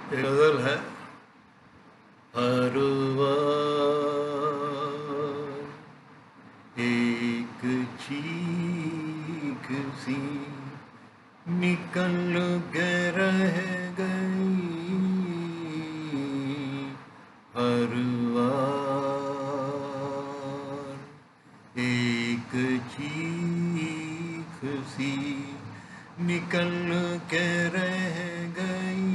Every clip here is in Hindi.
एक गज़ल है। हर बार एक चीख सी निकल के रह गई, हर बार एक चीख सी निकल के रह गई,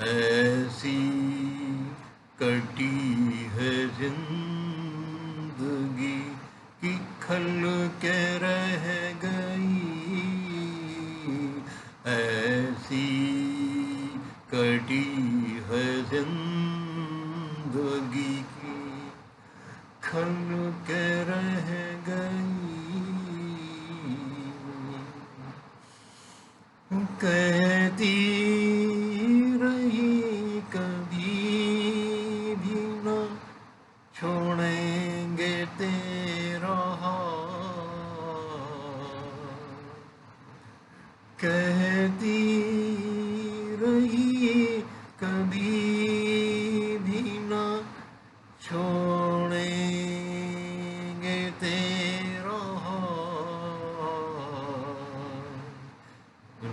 ऐसी कटी है जिंदगी कि खल के रह गई, ऐसी कटी है जिंदगी की खल के रह गई। कहती रही कभी भी न छोड़ेंगे तेरा हाथ, कहती रही कभी भी न छोड़ेंगे तेरा हाथ,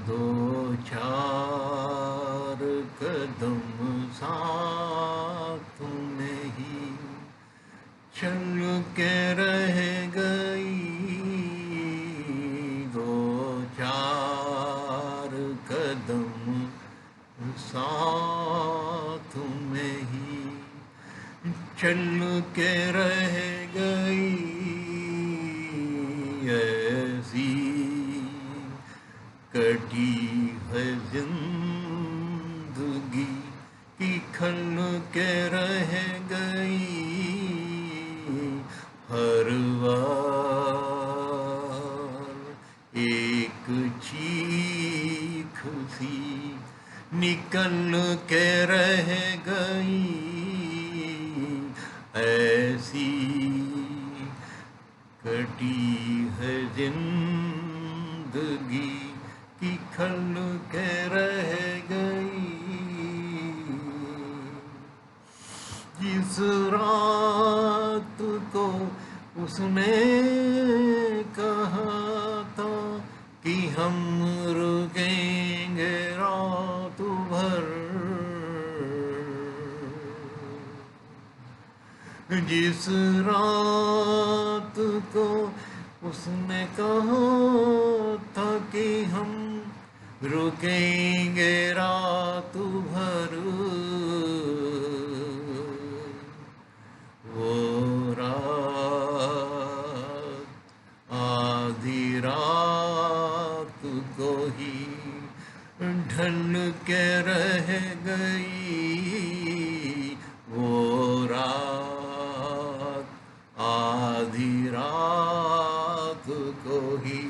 दो चार कदम साथ में ही चल के रह गई, दो चार कदम साथ में ही चल के रह गई, ऐसी कटी है जिंदगी कि खल के रह गई, हर बार एक चीख सी निकल के रह गई, ऐसी कटी है जिंदगी कि खल के रह गई, जिस रात को उसने कहा था कि हम रुकेंगे रात भर, जिस रात को उसने कहा था कि हम रुकेंगे रात भर, वो रात आधी रात को ही ढल के रह गई, वो रात आधी रात को ही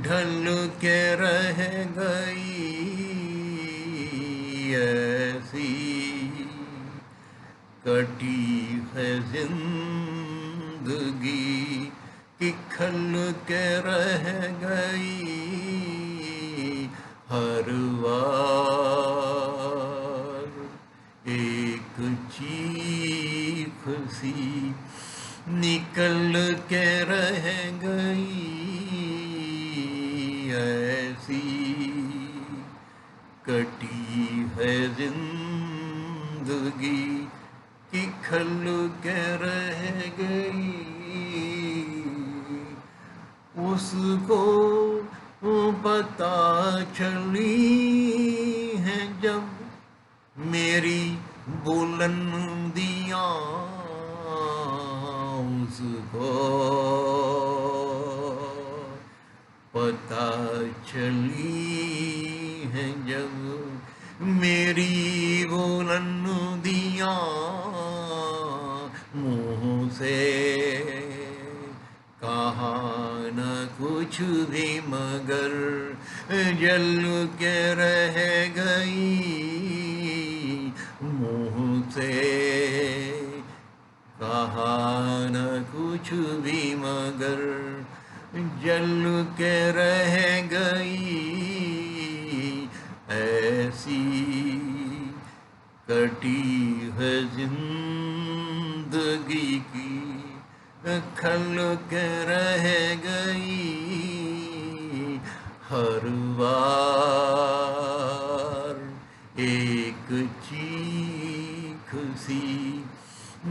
ढल के रह गई, ऐसी कटी है जिंदगी कि खल के रह गई, हर बार एक चीख सी निकल के रह गई, ऐसी कटी है जिंदगी कि खल के रह गई, उसको पता चली है जब मेरी बुलंदियां, उसको पता चली है जब मेरी बुलंदियां, मुँह से कहा न कुछ भी मगर जल के रह गई, मुँह से कहा न कुछ भी मगर जल के रह गई, कटी है जिंदगी की खल के रह गई हर बार एक चीख सी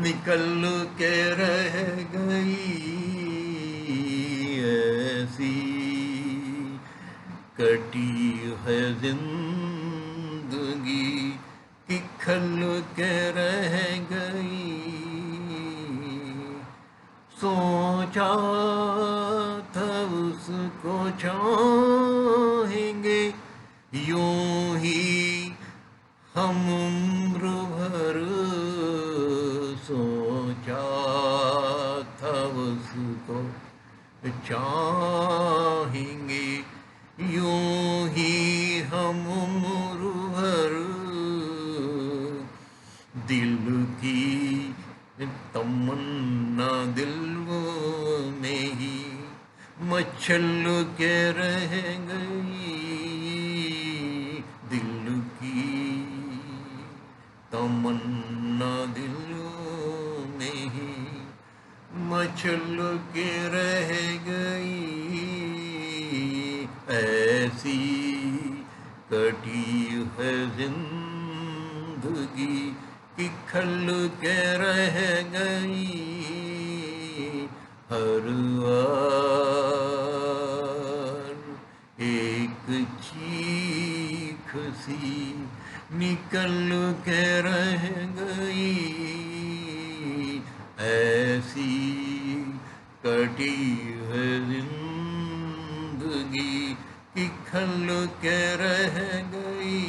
निकल के रह गई ऐसी कटी है जिंदगी कि खल के रह गई सोचा था उसको चाहेंगे यूं ही हम उम्र भर सोचा था उसको चाहेंगे यूं ही हम उम्र भर दिल की तमन्ना दिल में ही मचल के रह गई दिल की तमन्ना दिल में ही मचल के रह गई ऐसी कटी है जिंदगी कि खल के रह गई हर बार एक चीख सी निकल के रह गई ऐसी कटी है जिंदगी कि खल के रह गई।